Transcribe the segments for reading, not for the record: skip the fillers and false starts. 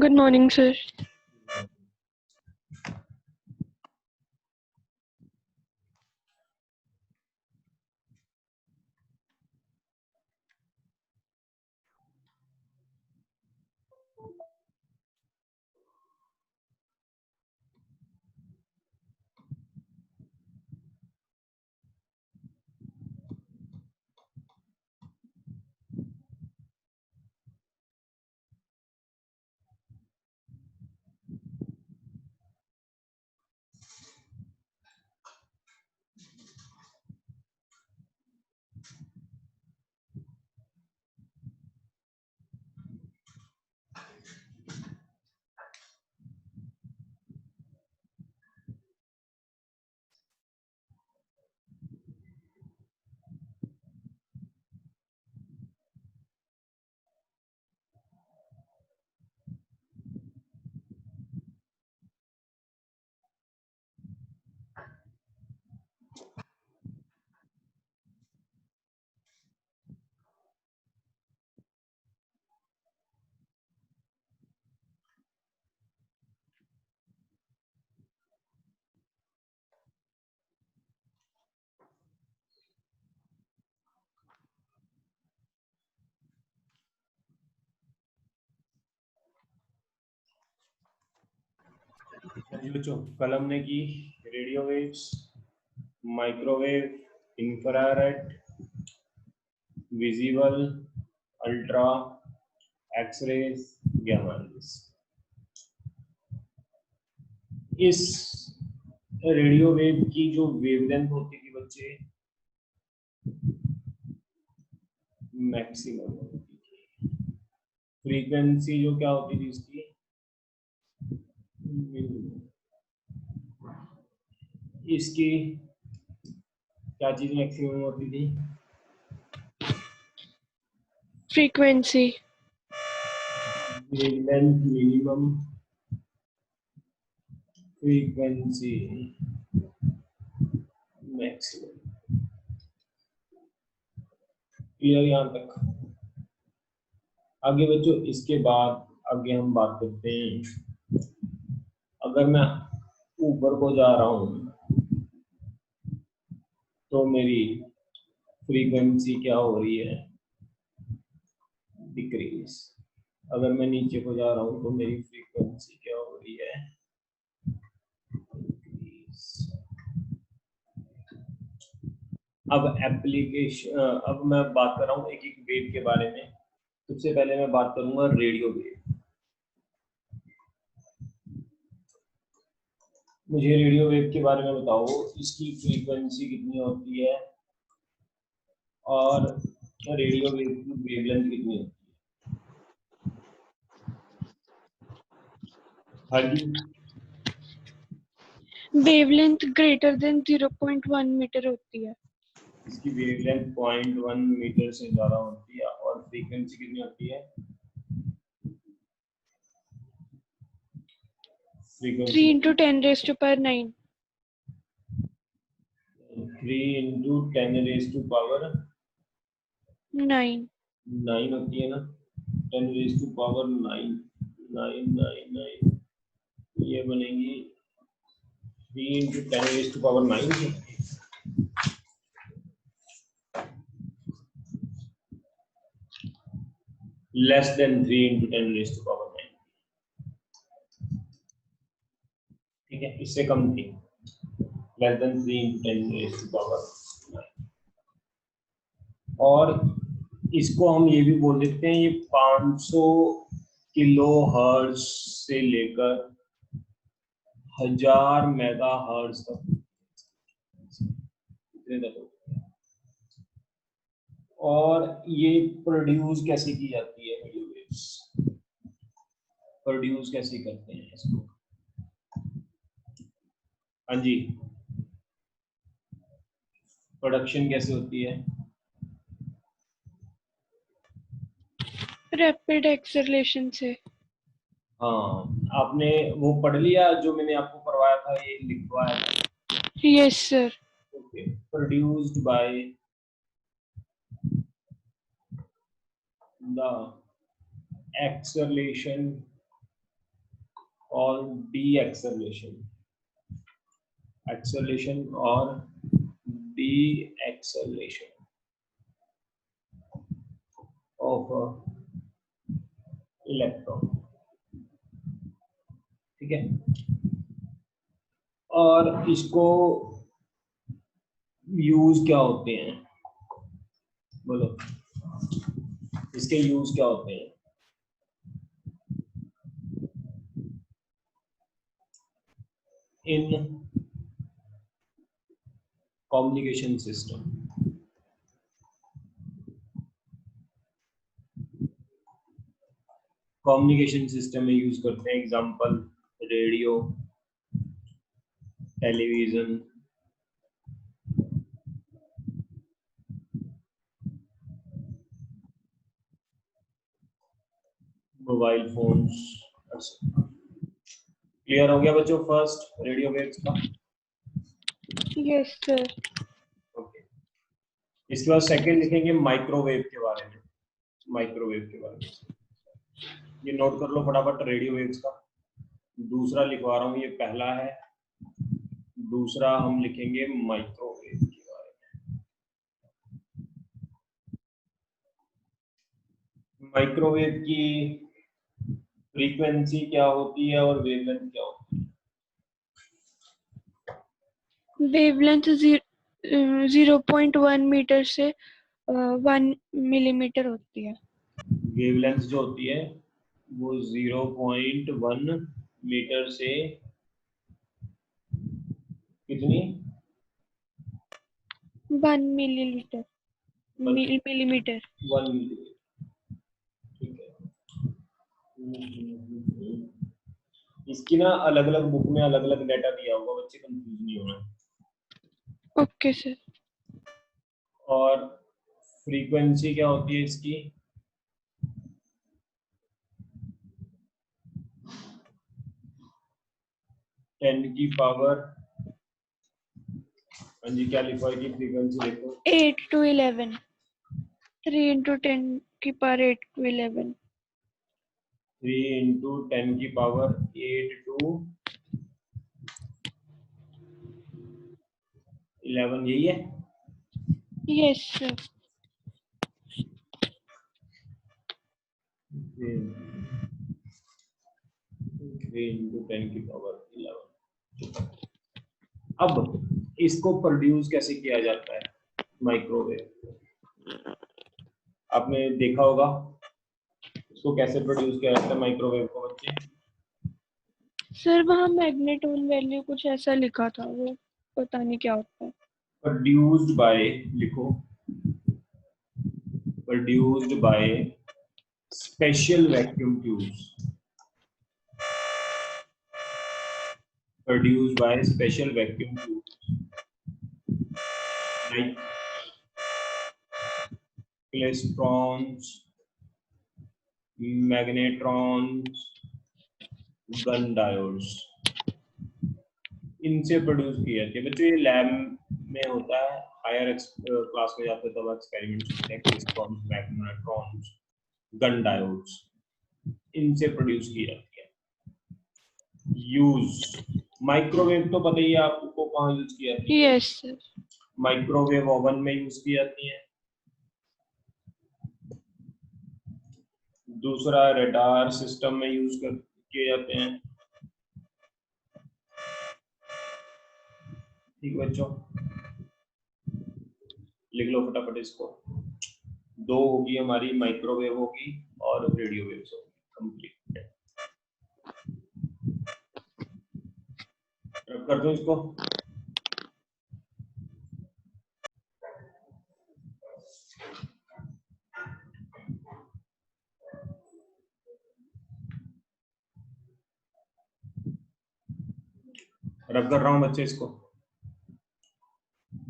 Good morning, sir. बच्चों कल हमने की radio waves, microwave, infrared, visible, ultra, x rays, gamma rays. इस रेडियो वेव की जो वेवलेंथ होती थी बच्चे मैक्सिमम होती थी। फ्रीक्वेंसी जो क्या होती थी इसकी इसकी क्या चीज मैक्सिमम होती थी? Frequency. Wavelength minimum, frequency maximum. Clear यहाँ तक? आगे बच्चों इसके बाद आगे हम बात करते हैं। अगर मैं ऊपर को जा रहा हूं तो मेरी फ्रीक्वेंसी क्या हो रही है? डिक्रीज। अगर मैं नीचे को जा रहा हूं तो मेरी फ्रीक्वेंसी क्या हो रही है? इंक्रीज। अब एप्लीकेशन, अब मैं बात कर रहा हूँ एक एक वेव के बारे में। सबसे पहले मैं बात करूंगा रेडियो वेव। मुझे रेडियो वेव के बारे में बताओ, इसकी फ्रीक्वेंसी कितनी होती है और रेडियो वेव की वेवलेंथ कितनी होती है? हाँ जी, Wavelength greater than 0.1 मीटर होती है। इसकी वेवलेंथ 0.1 मीटर से ज्यादा होती है और फ्रीक्वेंसी कितनी होती है? 3 frequency into 10 raised to power 9. 3 into 10 raised to power 9. 9 होती है ना। 10 raised to power 9, 9 ये बनेगी 3 into 10 raised to power 9। Less than 3 into 10 raised to power 9। ठीक है, इससे कम थी। Less than 3 into 10 raised to power 9। और इसको हम ये भी बोल देते हैं, ये 500 किलो हर्ट्ज से लेकर 1000 मेगा हर्ट्ज तक, इतने तक होते हैं। और ये प्रोड्यूस कैसे की जाती है? रेडियो वेव्स प्रोड्यूस कैसे करते हैं इसको? हाँ जी, प्रोडक्शन कैसे होती है? Rapid acceleration से। हाँ, आपने वो पढ़ लिया जो मैंने आपको करवाया था, ये लिखवाया था? Yes, sir. Okay, produced by the acceleration और डी एक्सेलरेशन और डी एक्सेलरेशन ऑफ इलेक्ट्रॉन, ठीक है। और इसको यूज क्या होते हैं, बोलो इसके यूज क्या होते हैं? इन कम्युनिकेशन सिस्टम, में यूज करते हैं। Example radio, television, mobile phones. Clear हो गया बच्चों फर्स्ट रेडियो वेव्स का? Yes sir. ओके, इसके बाद सेकंड लिखेंगे माइक्रोवेव के बारे में। ये नोट कर लो फटाफट रेडियो वेव्स का। दूसरा लिखवा रहा हूँ, ये पहला है, दूसरा हम लिखेंगे माइक्रोवेव के बारे में। माइक्रोवेव की फ्रीक्वेंसी क्या होती है और वेवलेंथ क्या होती है? वेवलेंथ 0.1 मीटर से 1 मिलीमीटर होती है। वेवलेंथ जो होती है वो 0.1 मीटर से कितनी? 1 मिलीमीटर। 1 मिलीमीटर। ठीक है। इसकी ना अलग अलग बुक में अलग अलग डाटा दिया होगा, बच्चे कंफ्यूज नहीं होना। Okay sir. और फ्रीक्वेंसी क्या होती है इसकी? टेन की पावर, हाँ जी क्या लिखा है कि फ्रीक्वेंसी देखो 8 to 11, 3 into 10 की पावर 8 to 11। 3 into 10 की पावर 8 to 11, यही है? Yes sir. 3 into 10 की पावर 11। अब इसको प्रोड्यूस कैसे किया जाता है माइक्रोवेव? आपने देखा होगा इसको कैसे प्रोड्यूस किया जाता है माइक्रोवेव को बच्चे? सर वहाँ मैग्नेटोन वैल्यू कुछ ऐसा लिखा था, वो पता नहीं क्या होता है। प्रोड्यूस्ड बाय, लिखो produced by special vacuum tubes, produced by special vacuum tubes like clestrons, magnetrons, gun diodes, इनसे प्रोड्यूस की जाती है। बच्चों ये लैब में होता है, हायर क्लास में जाते हैं तब एक्सपेरिमेंट्स होते हैं। क्लेस्ट्रॉन्स, मैग्नेट्रॉन्स, गन डायोड्स, इनसे प्रोड्यूस की जाती है। यूज माइक्रोवेव तो पता ही है आपको कहाँ यूज की जाती है? Yes sir. माइक्रोवेव ओवन में यूज की जाती है। दूसरा रडार सिस्टम में यूज किए जाते हैं। ठीक बच्चों, लिख लो फटाफट इसको। दो होगी हमारी, माइक्रोवेव होगी और रेडियो वेव्स होगी। कंप्लीट कर दो इसको। रब कर रहा हूं बच्चे इसको।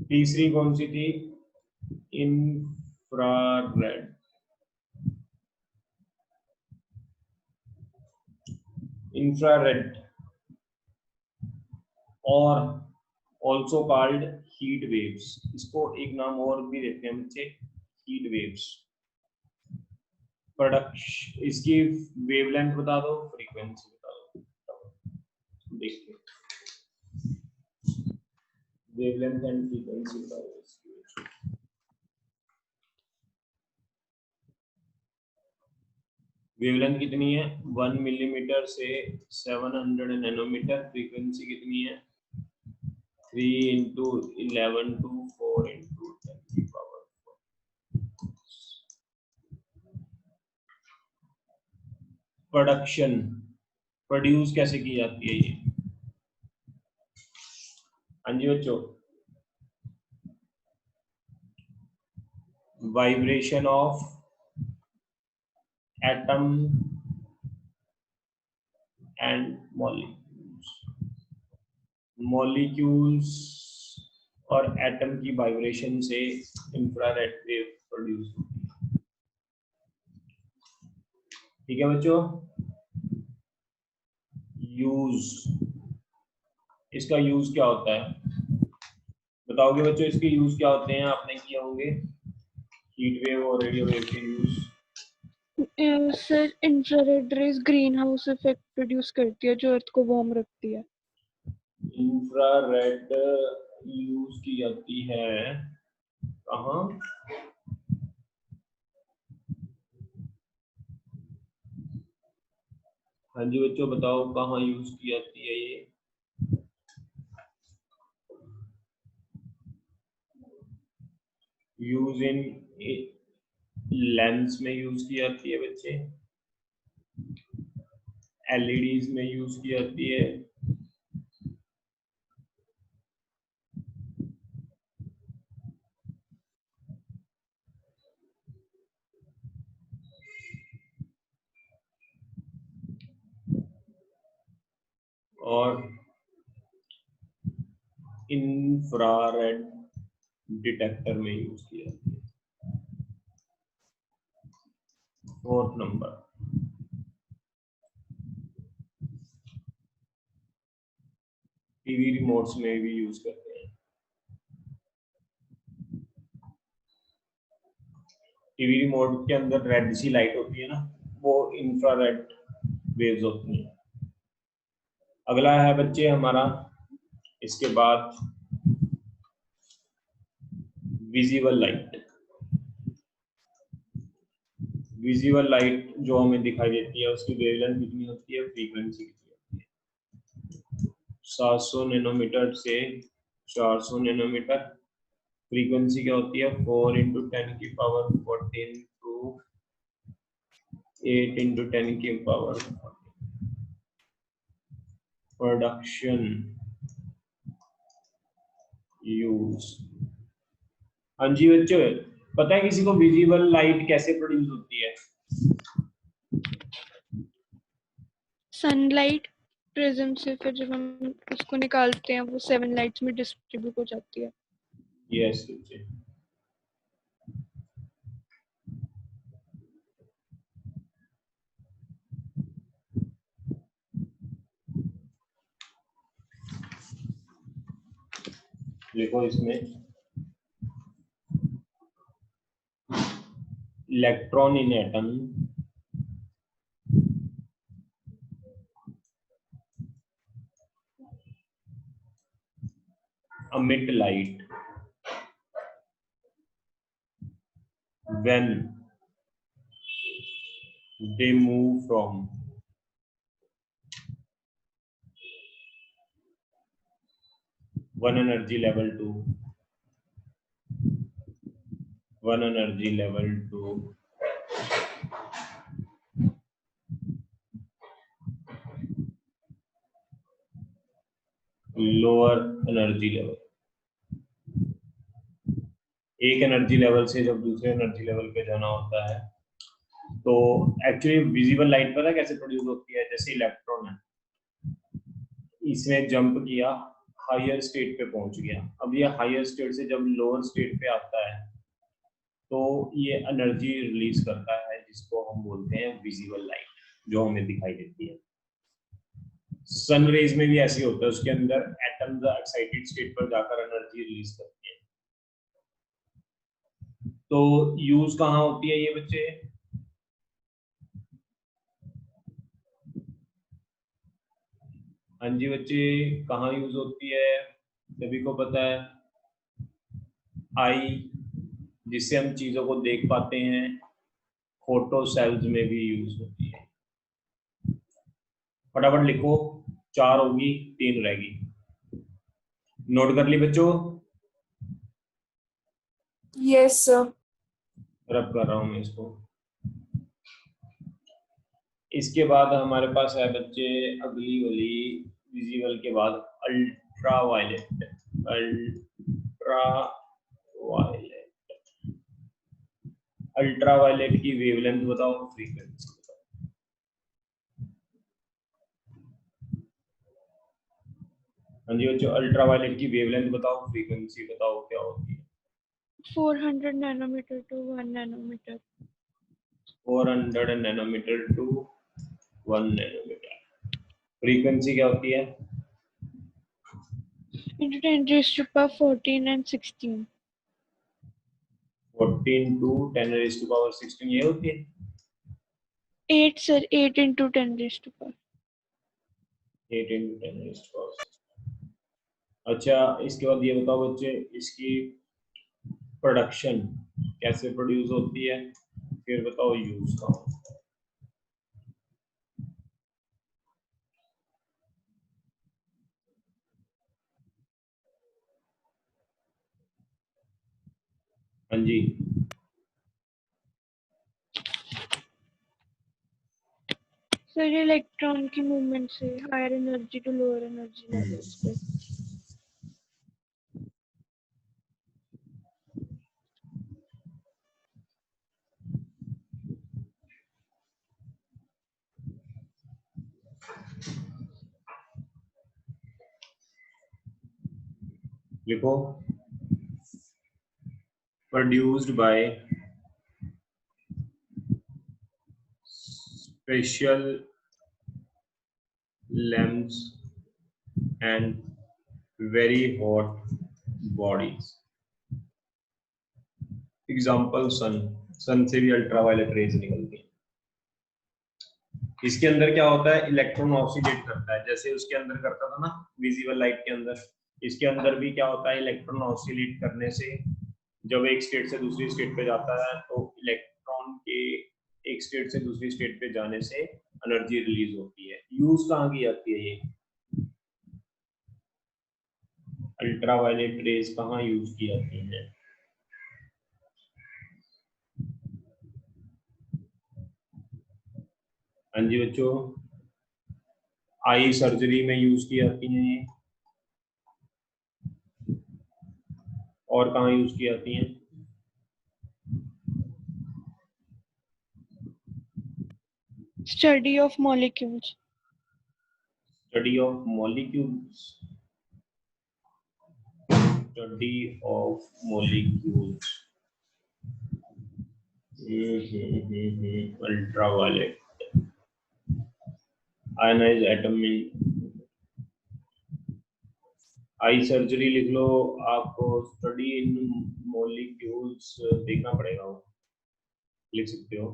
तीसरी कौन सी थी? इंफ्रारेड। इंफ्रारेड और ऑल्सो कॉल्ड हीट वेव्स, इसको एक नाम और भी देते हैं बच्चे, हीट वेव्स। प्रोडक्शन, इसकी वेवलेंथ बता दो, फ्रीक्वेंसी बता दो। देखिए वेवलेंथ एंड फ्रीक्वेंसी का वेवलेंथ कितनी है 1 मिलीमीटर से 700 नैनोमीटर, फ्रीक्वेंसी कितनी है 3 इंटू 11 टू 4 इंटू 10 की पावर 4। प्रोडक्शन प्रोड्यूस कैसे की जाती है ये? हाँ जी बच्चों, vibration of atom and molecules और एटम की वाइब्रेशन से इंफ्रारेड वेव प्रोड्यूस होती है। ठीक है बच्चों, यूज, इसका यूज क्या होता है बताओगे बच्चों? इसके यूज क्या होते हैं? आपने किए होंगे हीट वेव और रेडियो वेव के use. Sir infrared rays green house effect produce करती है जो अर्थ को वार्म रखती है। इंफ्रारेड यूज की जाती है कहाँ? हाँ जी बच्चों बताओ कहाँ यूज की जाती है ये? यूज इन लेंस में यूज की जाती है बच्चे, एलईडीज में यूज की जाती है, और इंफ्रारेड डिटेक्टर में यूज की जाती है। 4th नंबर, टीवी रिमोट्स में भी यूज करते हैं। टीवी रिमोट के अंदर रेड सी लाइट होती है ना, वो इंफ्रारेड वेव्स होती हैं। अगला है बच्चे हमारा इसके बाद विजिबल लाइट। विजिबल लाइट जो हमें दिखाई देती है उसकी वेवलेंथ कितनी होती है, फ्रीक्वेंसी कितनी होती है? 700 नैनोमीटर से 400 नैनोमीटर। फ्रीक्वेंसी क्या होती है 4 इंटू 10 की पावर 14 टू 8 इंटू 10 की पावर 14। प्रोडक्शन यूज, हाँ जी बच्चों पता है किसी को विजिबल लाइट कैसे प्रोड्यूस होती है? सनलाइट प्रिज्म से फिर जब हम उसको निकालते हैं वो 7 लाइट्स में डिस्ट्रीब्यूट हो जाती है। यस बच्चे, देखो इसमें electron in atom emit light when they move from one energy level to lower energy level. एक एनर्जी लेवल से जब दूसरे एनर्जी लेवल पे जाना होता है तो एक्चुअली विजिबल लाइट पता है कैसे प्रोड्यूस होती है? जैसे इलेक्ट्रॉन है, इसने जंप किया, हायर स्टेट पे पहुंच गया, अब ये हायर स्टेट से जब लोअर स्टेट पे आता है तो ये एनर्जी रिलीज करता है जिसको हम बोलते हैं विजिबल लाइट, जो हमें दिखाई देती है। सन रेज में भी ऐसे होता है, उसके अंदर एटम्स एक्साइटेड स्टेट पर जाकर एनर्जी रिलीज करते हैं। तो यूज कहाँ होती है ये बच्चे? हाँ जी बच्चे, कहाँ यूज होती है सभी को पता है। आई, जिससे हम चीजों को देख पाते हैं, फोटो सेल्स में भी यूज होती है। फटाफट लिखो, 4 होगी, 3 रहेगी। नोट कर ली बच्चों? Yes sir. रब कर रहा हूं मैं इसको। इसके बाद हमारे पास है बच्चे अगली वाली, विजिबल के बाद ultraviolet. Ultraviolet, ultraviolet की वेवलेंथ बताओ, फ्रीक्वेंसी बताओ। हाँ जी बच्चों, अल्ट्रा वायलेट की वेवलेंथ बताओ, फ्रीक्वेंसी बताओ क्या होती है। 400 nanometer to 1 nanometer. 400 nanometre to 1 nanometre. Frequency क्या होती है? Into 10 raised to power 14 and 16. 14 to 10 raised to power 16 ये होती है। 8 sir, 8 into 10 raised to power. 8 into 10 raised to power 16। अच्छा, इसके बाद ये बताओ बच्चे, इसकी प्रोडक्शन कैसे प्रोड्यूस होती है, फिर बताओ यूज कहाँ होता है। हाँ जी, सर ये इलेक्ट्रॉन की मूवमेंट से higher energy to lower energy levels पे। लिखो, produced by special lamps and very hot bodies. Example sun, sun से भी अल्ट्रावायलेट रेज निकलती है। इसके अंदर क्या होता है, इलेक्ट्रॉन ऑसिलेट करता है, जैसे उसके अंदर करता था ना विजिबल लाइट के अंदर। इसके अंदर भी क्या होता है, इलेक्ट्रॉन ऑसिलेट करने से जब एक स्टेट से दूसरी स्टेट पे जाता है तो इलेक्ट्रॉन के एक स्टेट से दूसरी स्टेट पे जाने से एनर्जी रिलीज होती है। यूज कहाँ की जाती है ये अल्ट्रावायलेट रेज, कहाँ यूज की जाती है? हाँ जी बच्चों, आई सर्जरी में यूज की जाती है ये। और कहाँ यूज की जाती है? Study of molecules. Study of molecules, study of molecules, ultraviolet, ionize atom में। आई सर्जरी लिख लो, आपको स्टडी इन मॉलिक्यूल्स देखना पड़ेगा, वो लिख सकते हो।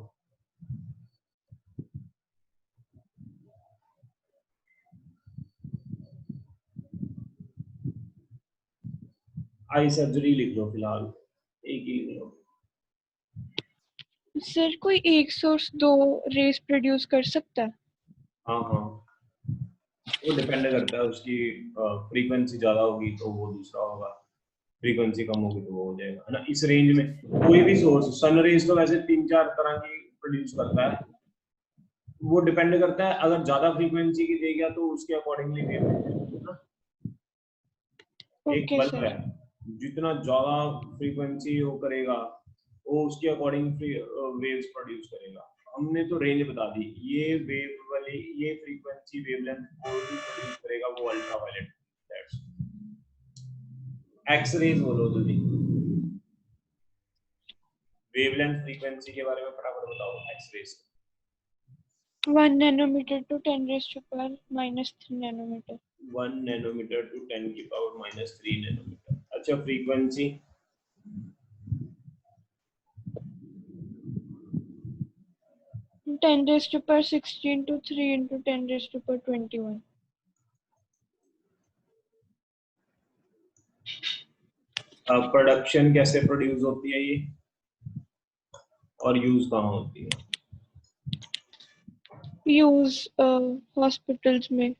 आई सर्जरी लिख लो फिलहाल, एक ही लिख लो। सर कोई एक सोर्स 2 रेस प्रोड्यूस कर सकता है? हाँ हाँ, वो डिपेंड करता है, उसकी फ्रीक्वेंसी ज्यादा होगी तो वो दूसरा होगा, फ्रीक्वेंसी कम होगी तो वो हो जाएगा, है ना। इस रेंज में कोई भी सोर्स, सन रेज तो वैसे 3-4 तरह की प्रोड्यूस करता है, वो डिपेंड करता है, अगर ज्यादा फ्रीक्वेंसी की देगा तो उसके अकॉर्डिंगली वेव है ना। एक ओके बल्ब है, सर। जितना ज्यादा फ्रीक्वेंसी वो करेगा वो उसके अकॉर्डिंग वेव्स प्रोड्यूस करेगा। हमने तो रेंज बता दी, ये वेव वाली ये फ्रीक्वेंसी वेवलेंथ कोई भी प्रोड्यूस करेगा वो अल्ट्रावायलेट। दैट्स एक्स रेज बोलो जल्दी, वेवलेंथ फ्रीक्वेंसी के बारे में फटाफट बताओ। X rays 1 nanometer to 10 raised to power -3 nanometer. 1 nanometre to 10 की पावर -3 नैनोमीटर। अच्छा, frequency 10 raised to power 16 to 3 into 10 raised to power 21. Production कैसे प्रोड्यूस होती है ये, और यूज कहाँ होती है? यूज हॉस्पिटल्स में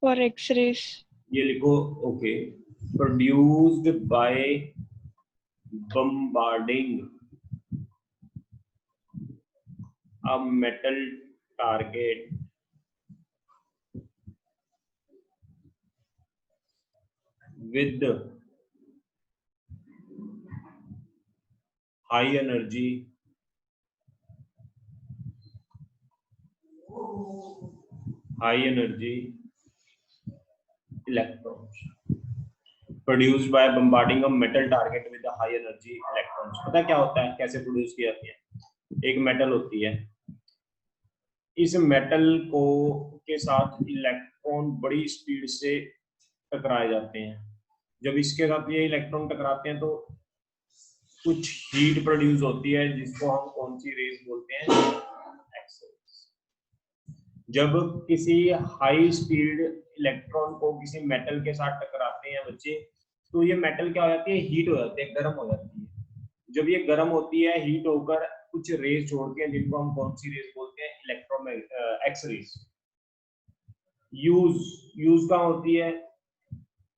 फॉर एक्सरेज। ये लिखो, okay, produced by bombarding a metal target with high energy electrons produced by bombarding a metal target with a high energy electrons। पता क्या होता है, कैसे प्रोड्यूस की जाती है? एक मेटल होती है, इस मेटल को के साथ इलेक्ट्रॉन बड़ी स्पीड से टकराए जाते हैं। जब इसके साथ ये इलेक्ट्रॉन टकराते हैं तो कुछ हीट प्रोड्यूस होती है, जिसको हम कौन सी रेस बोलते हैं? X rays. जब किसी हाई स्पीड इलेक्ट्रॉन को किसी मेटल के साथ टकराते हैं बच्चे, तो ये मेटल क्या हो जाती है? हीट हो जाती है, गर्म हो जाती है। जब ये गर्म होती है, हीट होकर कुछ रेस छोड़ती है, जिनको हम कौन सी रेस बोलते हैं? Electro x race. यूज कहाँ होती है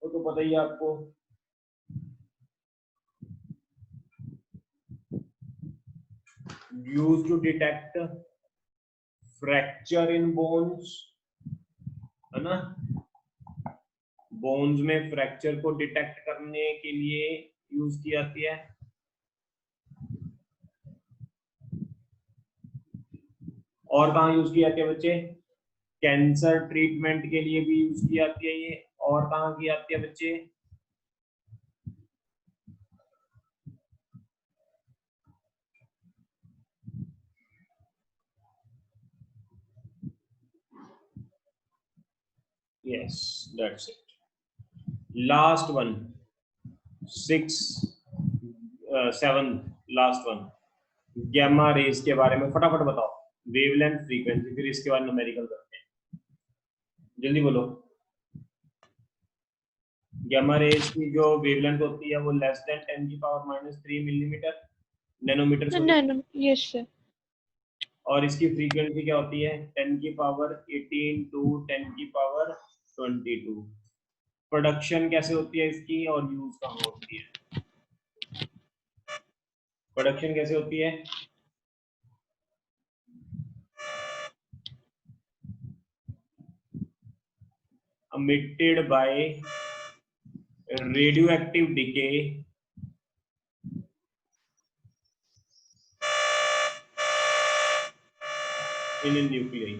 वो तो पता ही है आपको। Use to detect fracture in bones, है ना? बोन्स में फ्रैक्चर को डिटेक्ट करने के लिए यूज की जाती है। और कहाँ यूज की जाती है बच्चे? कैंसर ट्रीटमेंट के लिए भी यूज की जाती है ये। और कहाँ की जाती है बच्चे? Yes, that's it. Last one, 6 7 last one, gamma rays के बारे में फटाफट बताओ। वेवलेंथ, फ्रीक्वेंसी, फिर इसके बाद न्यूमेरिकल करते हैं। जल्दी बोलो। गैमा रेज की जो वेवलेंथ होती है वो less than 10⁻³ millimetre nanometre sorry. Nano, yes sir. और इसकी फ्रीक्वेंसी क्या होती है? 10⁻18 टू 10⁻22। प्रोडक्शन कैसे होती है इसकी, और यूज कहाँ होती है? प्रोडक्शन कैसे होती है? emitted by radioactive decay in a nuclei।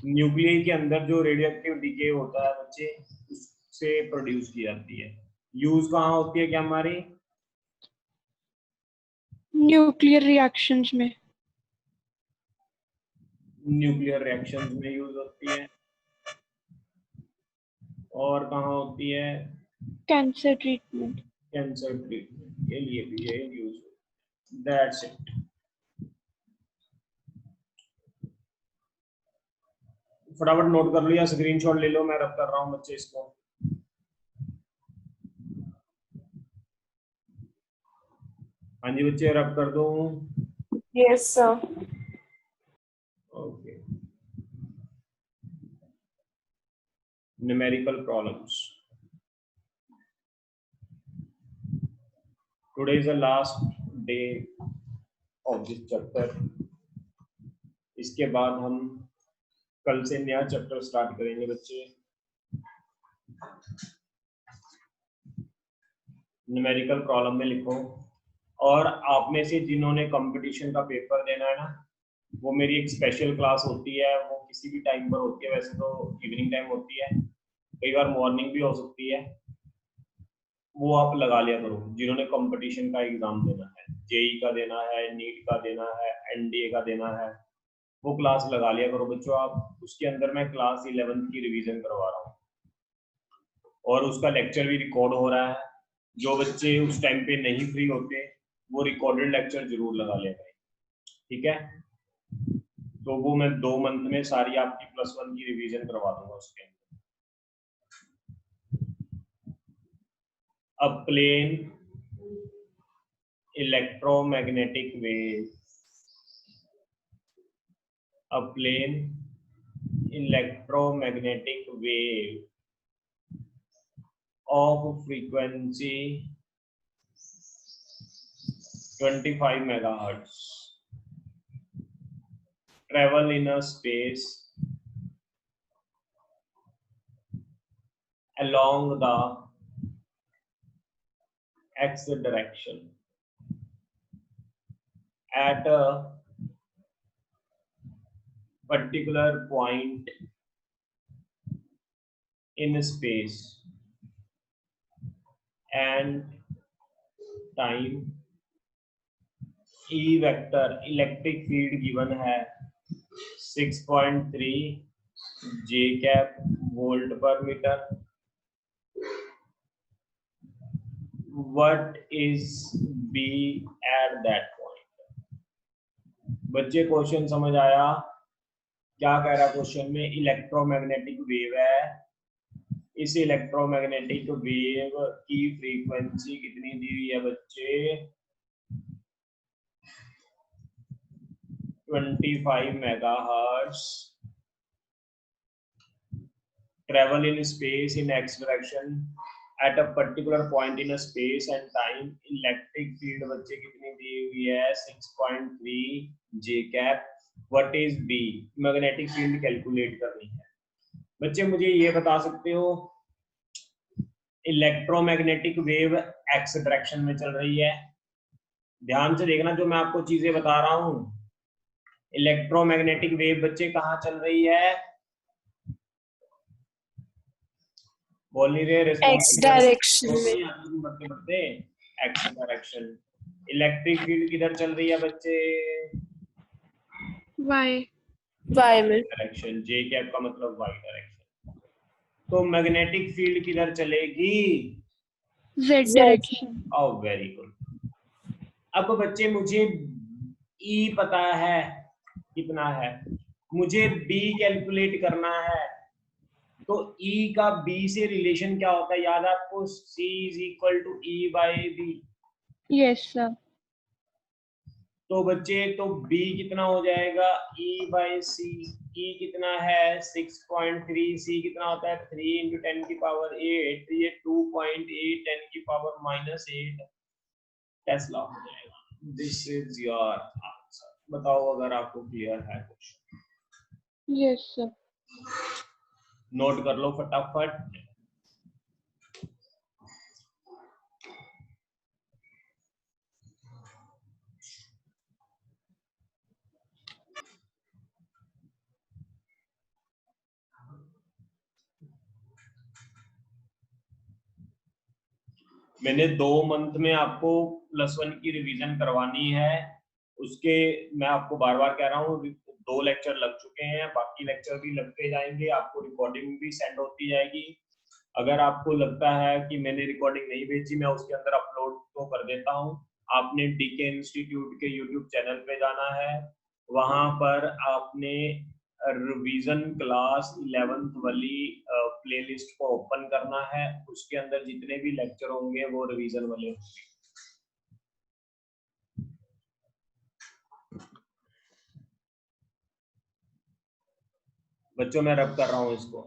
न्यूक्लियई के अंदर जो रेडियोएक्टिव डिके होता है बच्चे, उससे प्रोड्यूस की जाती है। यूज कहाँ होती है क्या हमारी? न्यूक्लियर रिएक्शंस में। न्यूक्लियर रिएक्शंस में यूज होती है। और कहाँ होती है? Cancer treatment. कैंसर ट्रीटमेंट के लिए भी ये यूज होती है। That's it. फटाफट नोट कर लो या स्क्रीनशॉट ले लो, मैं रब कर रहा हूँ बच्चे इसको। हाँ जी बच्चे, रब कर दो। Yes sir. Okay, numerical problems. Today is the last day of this chapter। इसके बाद हम कल से नया चैप्टर स्टार्ट करेंगे बच्चे। न्यूमेरिकल प्रॉब्लम में लिखो। और आप में से जिन्होंने कंपटीशन का पेपर देना है ना, वो मेरी एक स्पेशल क्लास होती है, वो किसी भी टाइम पर होती है। वैसे तो इवनिंग टाइम होती है, कई बार मॉर्निंग भी हो सकती है। वो आप लगा लिया करो जिन्होंने कंपटीशन का एग्जाम देना है, जेई का देना है, नीट का देना है, एनडीए का देना है, वो क्लास लगा लिया करो बच्चों आप। उसके अंदर मैं क्लास 11th की रिवीजन करवा रहा हूँ, और उसका लेक्चर भी रिकॉर्ड हो रहा है। जो बच्चे उस टाइम पे नहीं फ्री होते, वो रिकॉर्डेड लेक्चर जरूर लगा लिया करें, ठीक है? तो वो मैं 2 मंथ में सारी आपकी +1 की रिवीजन करवा दूंगा उसके अंदर। a plane electromagnetic wave, a plane electromagnetic wave of frequency 25 megahertz travel in a space along the x direction at a particular point in space and time. E vector electric field given है 6.3 J cap volt per meter. What is B at that point? बच्चे question समझ आया? क्या कह रहा question में? Electromagnetic wave है, इस इलेक्ट्रोमैग्नेटिक वेव की फ्रीक्वेंसी कितनी दी हुई है बच्चे? 25 megahertz, travel in space in x direction at a particular point in a space and time. Electric field बच्चे कितनी दी हुई है? 6.3 J cap. What is B? Magnetic field calculate करनी है। बच्चे मुझे ये बता सकते हो, इलेक्ट्रोमैग्नेटिक वेव एक्स डायरेक्शन में चल रही है। ध्यान से देखना जो मैं आपको चीजें बता रहा हूं। इलेक्ट्रोमैग्नेटिक वेव बच्चे कहाँ चल रही है? बोल नहीं रहे, X direction में। बढ़ते बढ़ते एक्स डायरेक्शन। इलेक्ट्रिक फील्ड किधर चल रही है बच्चे? Y में। डायरेक्शन। जे कैप का मतलब वाई डायरेक्शन। तो मैग्नेटिक फील्ड किधर चलेगी? Z direction. Oh very good. अब बच्चे मुझे E पता है कितना है, मुझे B कैलकुलेट करना है, तो E का B से रिलेशन क्या होता है? याद है आपको? C is equal to E by B। Yes sir. तो बच्चे तो B कितना हो जाएगा? E by C। E कितना है? 6.3। C कितना होता है? 3 इंटू 10 की पावर 8, तो ये 2.8 10 की पावर -8 टेस्ला हो जाएगा। This is your answer. बताओ अगर आपको क्लियर है क्वेश्चन। Yes sir. नोट कर लो फटाफट। मैंने 2 मंथ में आपको +1 की रिवीजन करवानी है, उसके मैं आपको बार बार कह रहा हूँ 2 लेक्चर लग चुके हैं, बाकी लेक्चर भी लगते जाएंगे, आपको रिकॉर्डिंग भी सेंड होती जाएगी। अगर आपको लगता है कि मैंने रिकॉर्डिंग नहीं भेजी, मैं उसके अंदर अपलोड तो कर देता हूँ। आपने डीके इंस्टीट्यूट के यूट्यूब चैनल पे जाना है, वहां पर आपने रिवीजन क्लास 11th वाली प्लेलिस्ट को ओपन करना है, उसके अंदर जितने भी लेक्चर होंगे वो रिवीजन वाले होंगे। बच्चों मैं रब कर रहा हूँ इसको।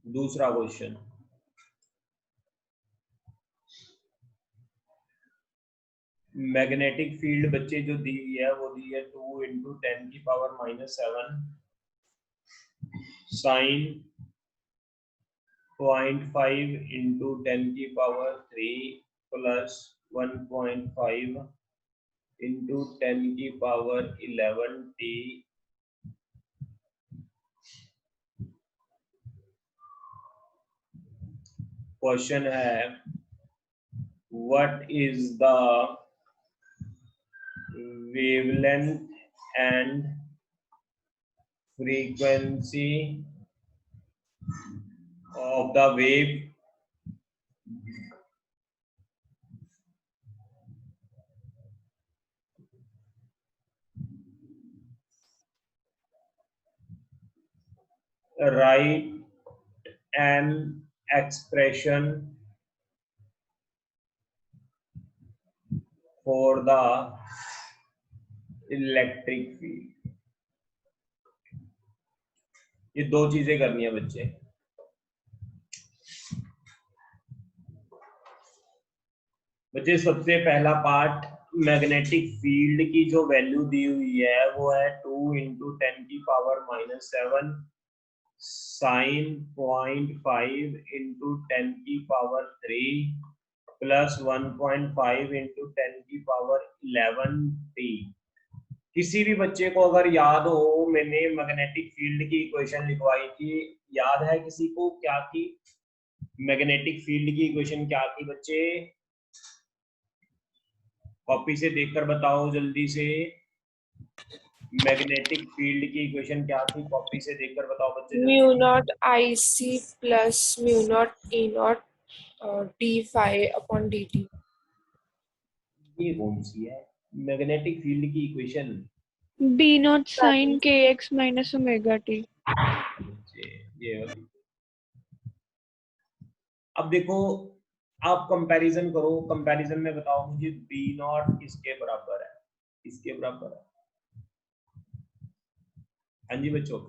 दूसरा क्वेश्चन, मैग्नेटिक फील्ड बच्चे जो दी हुई है वो दी है 2 इंटू 10 की पावर -7 साइन 0.5 इंटू 10 की पावर 3 प्लस 1.5 इंटू 10 की पावर 11t क्वेश्चन है what is the wavelength and frequency of the wave write an expression for the electric field। ये दो चीजें करनी है बच्चे। बच्चे सबसे पहला पार्ट, मैग्नेटिक फील्ड की जो वैल्यू दी हुई है वो है 2 × 10⁻⁻7 sin 0.5 × 10⁻³ प्लस 1.5 × 10⁻11t। किसी भी बच्चे को अगर याद हो, मैंने मैग्नेटिक फील्ड की इक्वेशन लिखवाई थी, याद है किसी को क्या थी? मैग्नेटिक फील्ड की इक्वेशन क्या थी बच्चे? कॉपी से देखकर बताओ जल्दी से। मैग्नेटिक फील्ड की इक्वेशन क्या थी? कॉपी से देखकर बताओ बच्चे। μ0 IC plus μ0 E0 d phi upon dt। ये कौन सी है मैग्नेटिक फील्ड की equation? B0 sin kx minus omega t। ये वाली। अब देखो, आप कंपैरिजन करो, कंपैरिजन में बताओ मुझे B0 किसके बराबर है? इसके बराबर है। हाँ जी बच्चों,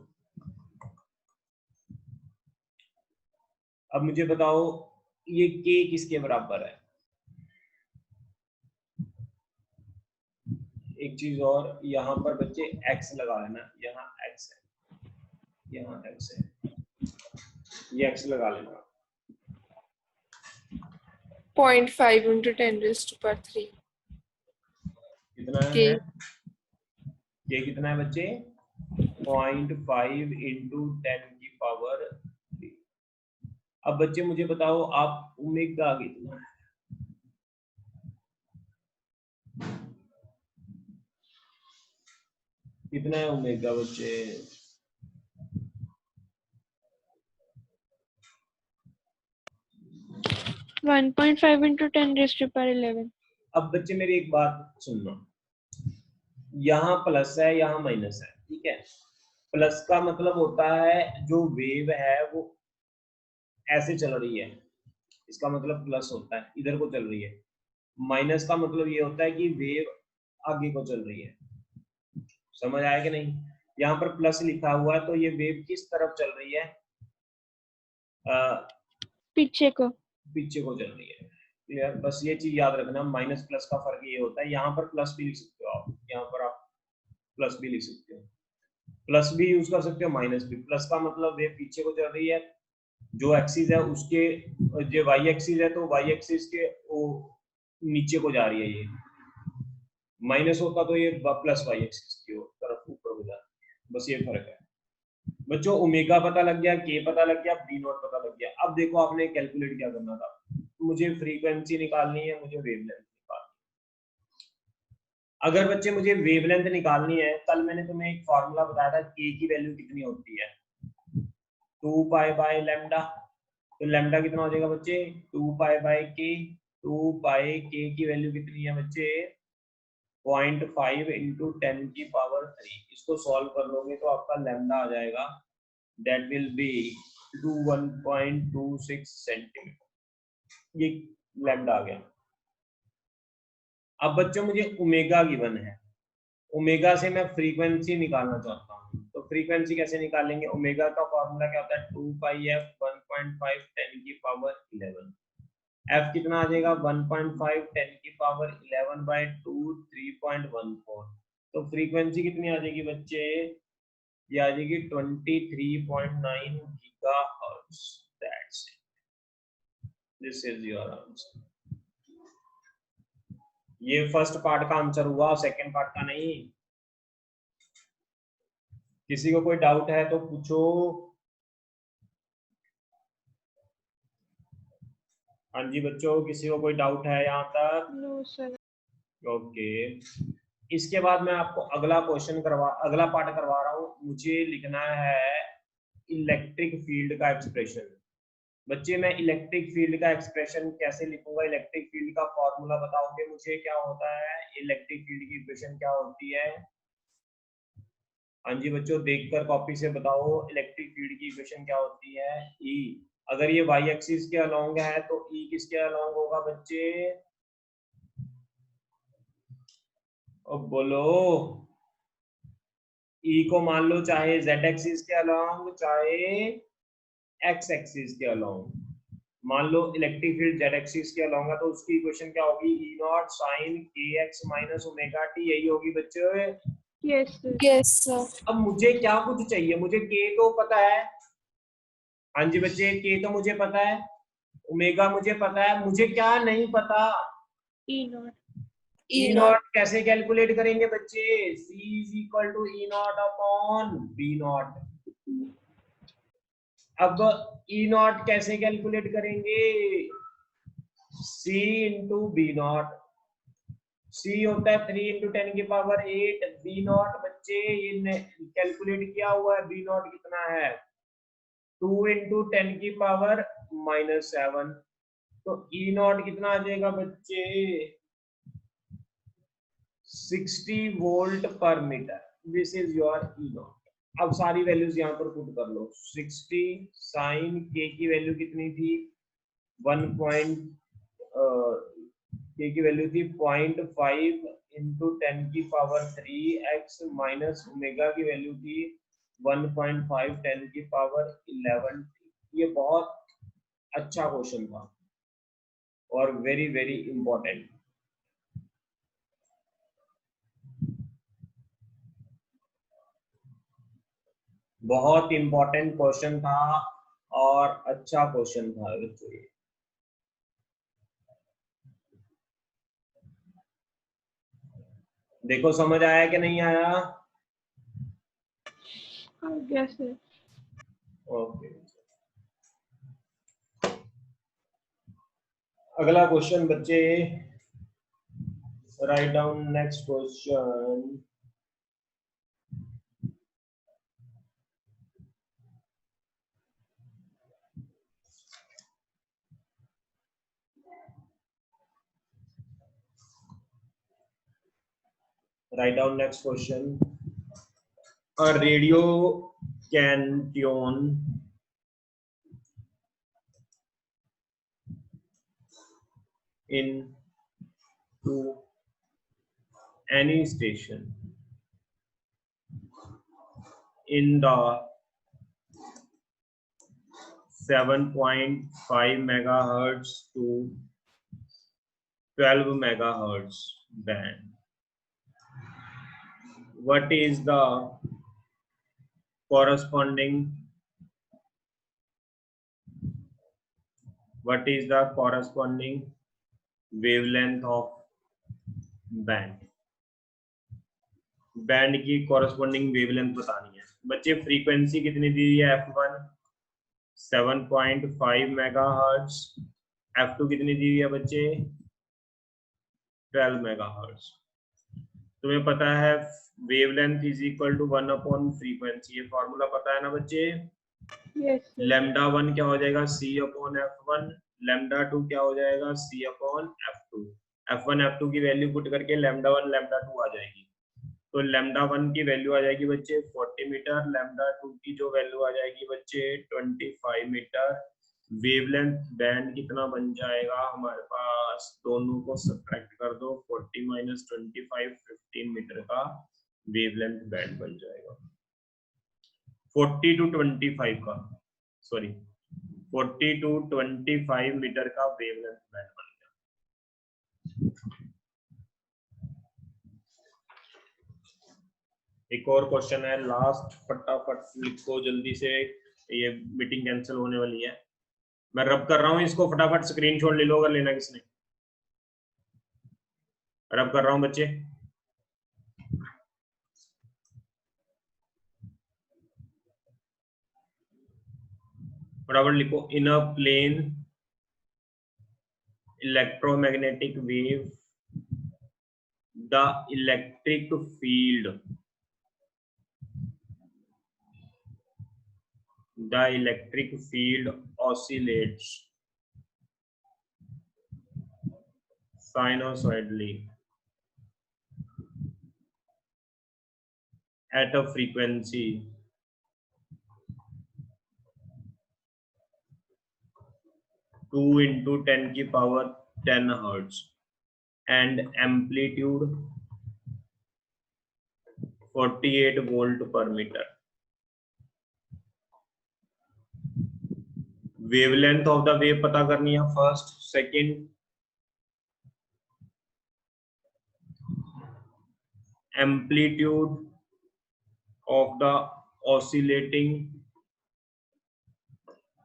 अब मुझे बताओ ये K किसके बराबर है? एक चीज और, यहाँ पर बच्चे x लगा लेना, यहाँ x है, यहाँ x है, ये x लगा लेना। 0.5 × 10⁻³ कितना K। है? ये कितना है बच्चे? 0.5 × 10⁻³। अब बच्चे मुझे बताओ आप ओमेगा कितना है? कितना है ओमेगा बच्चे? वन 1.5 × 10⁻11। अब बच्चे मेरी एक बात सुनना, यहाँ प्लस है, यहाँ माइनस है, ठीक है? प्लस का मतलब होता है जो वेव है वो ऐसे चल रही है, इसका मतलब प्लस होता है, इधर को चल रही है। माइनस का मतलब ये होता है कि वेव आगे को चल रही है। समझ आया कि नहीं? यहाँ पर प्लस लिखा हुआ है तो ये वेव किस तरफ चल रही है? पीछे को, पीछे को चल रही है। क्लियर? बस ये चीज याद रखना, माइनस प्लस का फर्क ये होता है। यहाँ पर प्लस भी लिख सकते हो आप, यहाँ पर आप प्लस भी लिख सकते हो, प्लस भी यूज कर सकते हो, माइनस भी। प्लस का मतलब वेव पीछे को चल रही है, जो एक्सिस है उसके, जो वाई एक्सिस है तो वाई एक्सिस के वो नीचे को जा रही है, ये माइनस होता तो ये प्लस वाई एक्सिस की तरफ ऊपर को जा रही है। बस ये फर्क है बच्चों। ओमेगा पता लग गया, के पता लग गया, बी नॉट पता लग गया। अब देखो आपने कैलकुलेट क्या करना था, मुझे फ्रीक्वेंसी निकालनी है, मुझे वेवलेंथ निकालनी है। अगर बच्चे मुझे वेवलेंथ निकालनी है, कल मैंने तुम्हें एक फॉर्मूला बताया था, के की वैल्यू कितनी होती है? 2π/λ। तो लैम्डा कितना हो जाएगा बच्चे? 2π/k। 2π/k की वैल्यू कितनी है बच्चे? 0.5 × 10⁻³ इसको सॉल्व कर लोगे तो आपका लैम्डा आ जाएगा, that will be 21.26 सेंटीमीटर। ये लैम्डा आ गया। अब बच्चों मुझे ओमेगा गिवन है, ओमेगा से मैं फ्रीक्वेंसी निकालना चाहता हूँ, तो फ्रीक्वेंसी कैसे निकालेंगे? ओमेगा का फॉर्मूला क्या होता है? 2πf 1.5 10⁻11। f कितना आ जाएगा? 1.5 10⁻11/2 3.14। तो फ्रीक्वेंसी कितनी आ जाएगी बच्चे? ये आ जाएगी 23.9 gigahertz. That's it, this is your answer. ये फर्स्ट पार्ट का आंसर हुआ, सेकंड पार्ट का नहीं। किसी को कोई डाउट है तो पूछो। हाँ जी बच्चों, किसी को कोई डाउट है यहाँ तक? No sir. ओके, इसके बाद मैं आपको अगला अगला पार्ट करवा रहा हूँ। मुझे लिखना है इलेक्ट्रिक फील्ड का एक्सप्रेशन। बच्चे मैं इलेक्ट्रिक फील्ड का एक्सप्रेशन कैसे लिखूंगा? इलेक्ट्रिक फील्ड का फॉर्मूला बताओगे मुझे क्या होता है? इलेक्ट्रिक फील्ड की इक्वेशन क्या होती है? हाँ जी बच्चों, देखकर कॉपी से बताओ इलेक्ट्रिक फील्ड की इक्वेशन क्या होती है। ई, अगर ये वाई एक्सिस के अलोंग है तो ई किसके अलोंग होगा बच्चे? अब बोलो। ई को मान लो चाहे जेड एक्सिस के अलोंग चाहे एक्स एक्सिस के अलोंग। मान लो इलेक्ट्रिक फील्ड जेड एक्सिस के अलोंग है तो उसकी इक्वेशन क्या होगी? ई नॉट साइन के एक्स माइनस ओमेगा टी, यही होगी बच्चों। Yes sir. Yes, sir. अब मुझे क्या कुछ चाहिए? मुझे के तो पता है। हाँ जी बच्चे, के तो मुझे पता है, ओमेगा मुझे पता है, मुझे क्या नहीं पता? E naught. E E naught. Naught कैसे कैलकुलेट करेंगे बच्चे? C is equal to E naught upon B naught. अब ई नॉट कैसे कैलकुलेट करेंगे? C into B naught. C होता है 3 इंटू 10 की पावर 8। बी नॉट बच्चे ये कैलकुलेट किया हुआ है, बी नॉट कितना है? 2 इंटू 10 की पावर -7। तो ई नॉट कितना आ जाएगा बच्चे? 60 वोल्ट पर metre. This is your E naught. अब सारी वैल्यूज यहाँ पर पुट कर लो। 60 साइन के की वैल्यू कितनी थी? 1 के की वैल्यू थी 0.5 इंटू 10 की पावर 3 एक्स माइनस ओमेगा की वैल्यू थी 1.5 10 की पावर 11। ये बहुत अच्छा क्वेश्चन था और वेरी वेरी इंपॉर्टेंट। बहुत इंपॉर्टेंट क्वेश्चन था और अच्छा क्वेश्चन था बच्चों ये। देखो समझ आया कि नहीं आया? Yes sir. ओके, अगला क्वेश्चन बच्चे, write down next question. Write down next question. A radio can tune in to any station in the 7.5 megahertz to 12 megahertz band. What is the corresponding wavelength of band? Band की corresponding wavelength बतानी है बच्चे। Frequency कितनी दी है? f1 7.5 megahertz. f2 कितनी दी है बच्चे? 12 megahertz. तुम्हें पता है wavelength is equal to 1 upon frequency, ये फॉर्मूला पता है ना बच्चे? Yes sir. लैम्डा 1 क्या हो जाएगा? c upon f1। लैम्डा 2 क्या हो जाएगा? c upon f2। f1 f2 की वैल्यू पुट करके लैम्डा 1 लैम्डा 2 आ जाएगी। तो लैम्डा 1 की वैल्यू आ जाएगी बच्चे 40 मीटर, लैम्डा 2 की जो वैल्यू आ जाएगी बच्चे 25 मीटर। वेवलेंथ बैंड कितना बन जाएगा हमारे पास? दोनों को सब्ट्रैक्ट कर दो, 40 माइनस 25 15 मीटर का वेवलेंथ बैंड बन जाएगा। 40 टू 25 का, सॉरी 40 टू 25 मीटर का वेवलेंथ बैंड बन गया। एक और क्वेश्चन है लास्ट, फटाफट लिखो जल्दी से, ये मीटिंग कैंसिल होने वाली है। मैं रब कर रहा हूँ इसको, फटाफट स्क्रीनशॉट ले लो अगर लेना किसने। रब कर रहा हूँ बच्चे। फटाफट लिखो। In a plane electromagnetic wave the electric field oscillates sinusoidally at a frequency two into 10 की power 10 hertz and amplitude 48 volt per meter. Wavelength of the wave पता करनी है first, second amplitude of the oscillating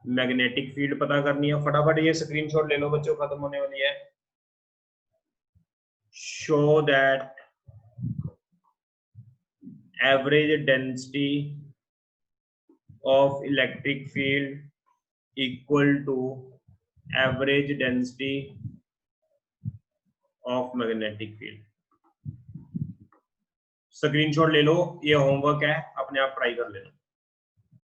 magnetic field पता करनी है। फटाफट ये screenshot ले लो बच्चों, खत्म होने वाली है। Show that average density of electric field equal to average density of magnetic field. Screenshot ले लो, ये होमवर्क है, अपने आप ट्राई कर लेना।